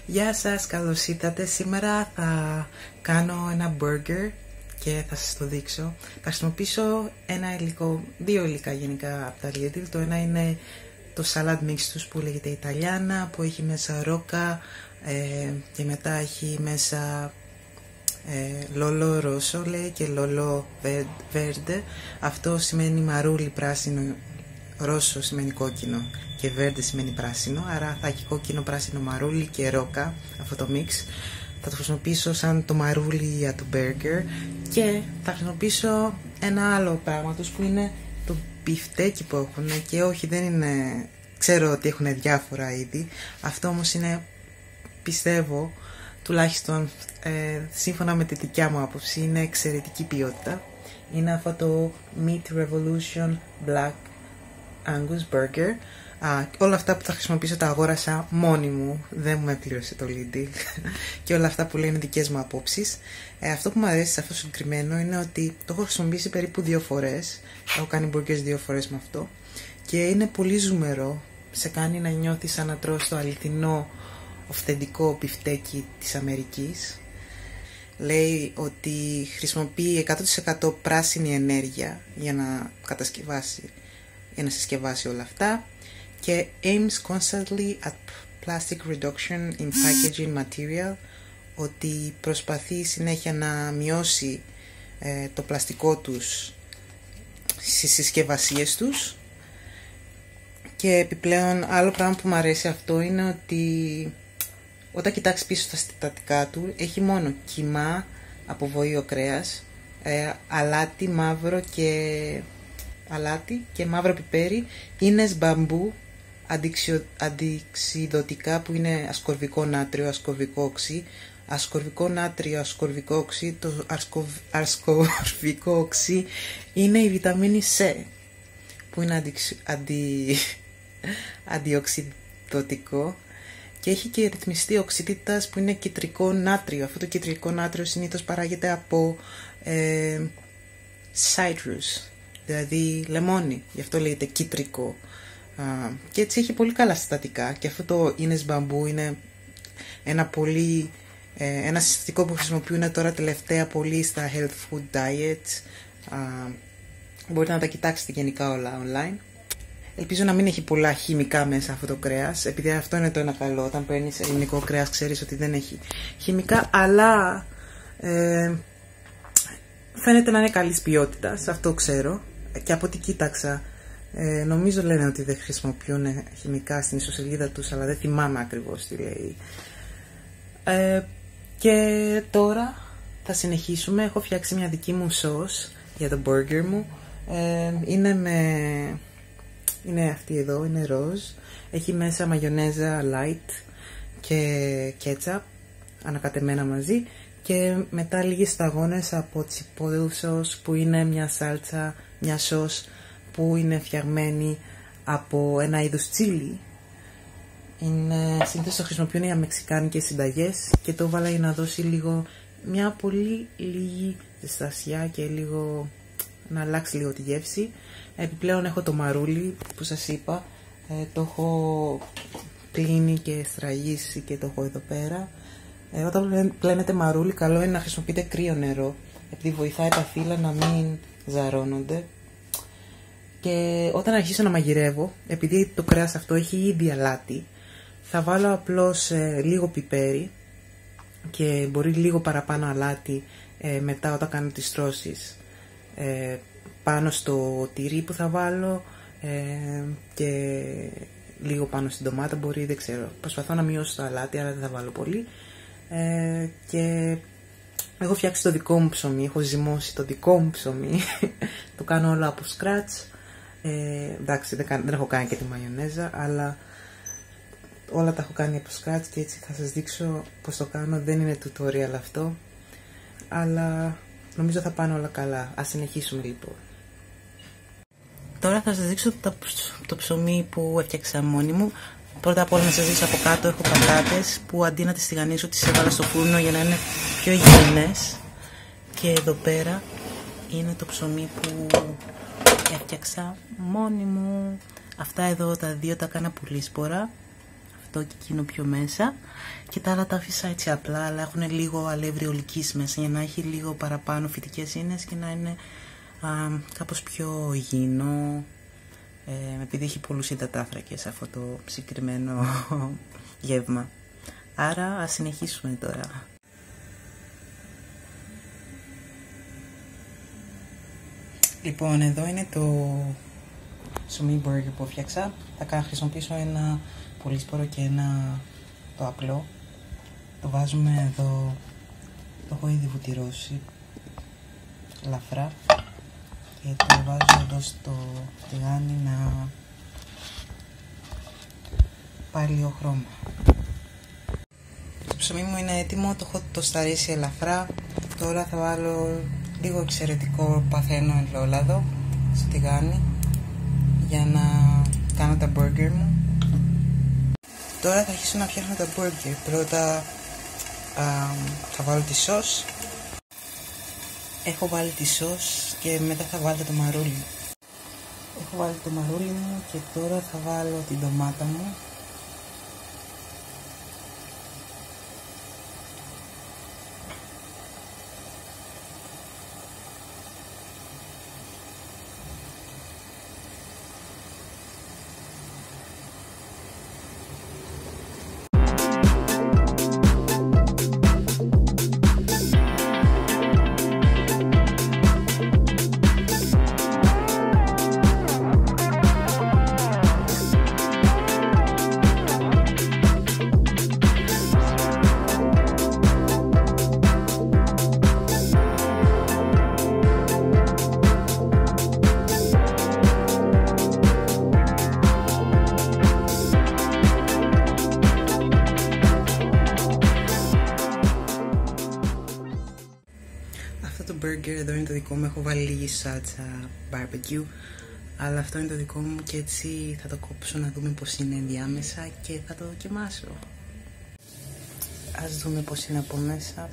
Γεια σας, καλώς ήρθατε. Σήμερα θα κάνω ένα burger και θα σας το δείξω. Θα χρησιμοποιήσω ένα υλικό, δύο υλικά γενικά από τα Lidl. Το ένα είναι το salad mix τους που λέγεται Ιταλιάνα, που έχει μέσα ρόκα και μετά έχει μέσα λόλο ρόσολε και λόλο βέρντε. Αυτό σημαίνει μαρούλι πράσινο, ρόσο σημαίνει κόκκινο και βέρντε σημαίνει πράσινο, άρα θα έχει κόκκινο, πράσινο, μαρούλι και ρόκα αυτό το mix. Θα το χρησιμοποιήσω σαν το μαρούλι για το burger και θα χρησιμοποιήσω ένα άλλο πράγμα τους που είναι το μπιφτέκι που έχουν, και όχι, δεν είναι, ξέρω ότι έχουν διάφορα είδη, αυτό όμως είναι, πιστεύω, τουλάχιστον σύμφωνα με τη δικιά μου άποψη, είναι εξαιρετική ποιότητα. Είναι αυτό το Meat Revolution Black Angus Burger. Όλα αυτά που θα χρησιμοποιήσω τα αγόρασα μόνη μου, δεν μου επλήρωσε το Lidl και όλα αυτά που λένε δικές μου απόψεις. Αυτό που μου αρέσει σε αυτό το συγκεκριμένο είναι ότι το έχω χρησιμοποιήσει περίπου 2 φορές. Έχω κάνει burgers 2 φορές με αυτό και είναι πολύ ζουμερό. Σε κάνει να νιώθεις σαν να τρως το αληθινό, αυθεντικό μπιφτέκι της Αμερικής. Λέει ότι χρησιμοποιεί 100% πράσινη ενέργεια για να συσκευάσει όλα αυτά και aims constantly at plastic reduction in packaging material, ότι προσπαθεί συνέχεια να μειώσει το πλαστικό τους στις συσκευασίες τους. Και επιπλέον άλλο πράγμα που μου αρέσει αυτό είναι ότι όταν κοιτάξεις πίσω στα συστατικά του έχει μόνο κιμά από βόηο κρέας, αλάτι και μαύρο πιπέρι, ίνες μπαμπού, αντιξιδωτικά που είναι ασκορβικό νάτριο, ασκορβικό οξύ. Ασκορβικό νάτριο, ασκορβικό οξύ. Το ασκορβικό οξύ είναι η βιταμίνη C που είναι αντιοξυδωτικό και έχει και ρυθμιστή οξύτητας που είναι κιτρικό νάτριο. Αυτό το κιτρικό νάτριο συνήθως παράγεται από citrus, δηλαδή λεμόνι, γι' αυτό λέγεται κιτρικό. Και έτσι έχει πολύ καλά συστατικά, και αυτό το ίνες μπαμπού είναι ένα συστατικό που χρησιμοποιούν τώρα τελευταία πολύ στα health food diets. Μπορείτε να τα κοιτάξετε γενικά όλα online. Ελπίζω να μην έχει πολλά χημικά μέσα αυτό το κρέας, επειδή αυτό είναι το ένα καλό. Όταν παίρνεις ελληνικό κρέας ξέρεις ότι δεν έχει χημικά, αλλά φαίνεται να είναι καλής ποιότητας, αυτό ξέρω. Και από ό,τι κοίταξα, νομίζω λένε ότι δεν χρησιμοποιούν χημικά στην ιστοσελίδα τους, αλλά δεν θυμάμαι ακριβώς τι λέει. Και τώρα θα συνεχίσουμε. Έχω φτιάξει μια δική μου σως για το burger μου. Είναι αυτή εδώ, είναι ροζ. Έχει μέσα μαγιονέζα light και ketchup ανακατεμένα μαζί, και μετά λίγες σταγόνες από chipotle sauce που είναι μια σάλτσα, μια σως που είναι φτιαγμένη από ένα είδος τσίλι. Συνήθως το χρησιμοποιούν για μεξικάνικες συνταγές και το βάλα για να δώσει μια πολύ λίγη ζεστασιά και να αλλάξει λίγο τη γεύση. Επιπλέον έχω το μαρούλι που σας είπα, το έχω πλύνει και στραγίσει και το έχω εδώ πέρα. Όταν πλένετε μαρούλι, καλό είναι να χρησιμοποιείτε κρύο νερό, επειδή βοηθάει τα φύλλα να μην ζαρώνονται. Και όταν αρχίσω να μαγειρεύω, επειδή το κρέας αυτό έχει ήδη αλάτι, θα βάλω απλώς λίγο πιπέρι και μπορεί λίγο παραπάνω αλάτι μετά όταν κάνω τις στρώσεις πάνω στο τυρί που θα βάλω και λίγο πάνω στην ντομάτα, μπορεί, δεν ξέρω. Προσπαθώ να μειώσω το αλάτι, αλλά δεν θα βάλω πολύ. Και έχω φτιάξει το δικό μου ψωμί, έχω ζυμώσει το δικό μου ψωμί. Το κάνω όλο από scratch. Εντάξει, δεν έχω κάνει και τη μαγιονέζα, αλλά όλα τα έχω κάνει από scratch και έτσι θα σας δείξω πως το κάνω. Δεν είναι tutorial αυτό, αλλά νομίζω θα πάνε όλα καλά. Ας συνεχίσουμε λοιπόν. Τώρα θα σας δείξω το ψωμί που έφτιαξα μόνη μου. Πρώτα απ' όλα να σας δείξω από κάτω έχω πατάτες που αντί να τις τηγανίσω τις έβαλα στο φούρνο για να είναι πιο υγιεινές. Και εδώ πέρα είναι το ψωμί που έφτιαξα μόνη μου. Αυτά εδώ τα δύο τα έκανα πουλίσπορα. αυτό και εκείνο πιο μέσα. Και τα άλλα τα άφησα έτσι απλά, αλλά έχουν λίγο αλεύρι ολικής μέσα για να έχει λίγο παραπάνω φυτικές ίνες και να είναι κάπως πιο υγιεινό, επειδή έχει πολλούς υδατάνθρακες αυτό το συγκεκριμένο γεύμα. Άρα ας συνεχίσουμε τώρα. Λοιπόν, εδώ είναι το σουμί burger που φτιάξα. Θα χρησιμοποιήσω ένα πολύσπορο και ένα το απλό. Το βάζουμε εδώ, το έχω ήδη βουτυρώσει ελαφρά και το βάζω εδώ στο τηγάνι να πάρει λίγο χρώμα. Το ψωμί μου είναι έτοιμο, το έχω τοσταρίσει ελαφρά. Τώρα θα βάλω λίγο εξαιρετικό παθαίνο ελαιόλαδο στο τηγάνι για να κάνω τα burger μου. Τώρα θα αρχίσω να φτιάχνω τα burger. Πρώτα θα βάλω τη σως. Έχω βάλει τη σως και μετά θα βάλω το μαρούλι. Έχω βάλει το μαρούλι μου και τώρα θα βάλω την ντομάτα μου. Αυτό το burger εδώ είναι το δικό μου, έχω βάλει λίγη σάλτσα barbecue, αλλά αυτό είναι το δικό μου και έτσι θα το κόψω να δούμε πως είναι ενδιάμεσα και θα το δοκιμάσω. Ας δούμε πως είναι από μέσα.